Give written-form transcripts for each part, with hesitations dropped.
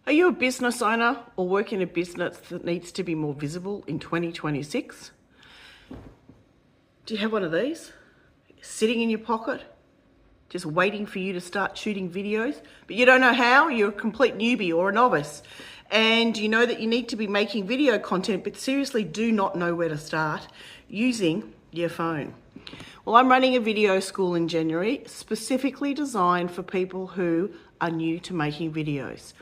Are you a business owner or work in a business that needs to be more visible in 2026? Do you have one of these sitting in your pocket, just waiting for you to start shooting videos, but you don't know how? You're a complete newbie or a novice, and you know that you need to be making video content, but seriously do not know where to start using your phone. Well, I'm running a video school in January, specifically designed for people who are new to making videos.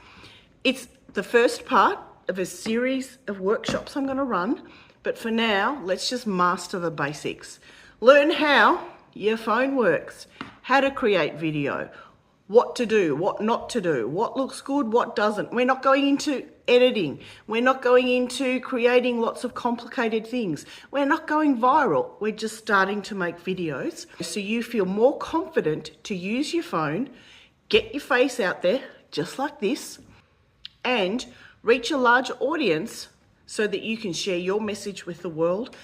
It's the first part of a series of workshops I'm going to run, but for now, let's just master the basics. Learn how your phone works, how to create video, what to do, what not to do, what looks good, what doesn't. We're not going into editing. We're not going into creating lots of complicated things. We're not going viral. We're just starting to make videos so you feel more confident to use your phone, get your face out there just like this, and reach a large audience so that you can share your message with the world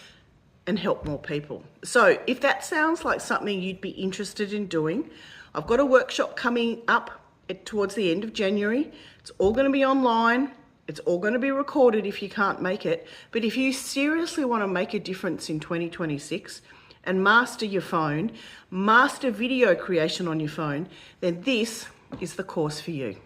and help more people. So if that sounds like something you'd be interested in doing, I've got a workshop coming up towards the end of January. It's all going to be online. It's all going to be recorded if you can't make it. But if you seriously want to make a difference in 2026 and master your phone, master video creation on your phone, then this is the course for you.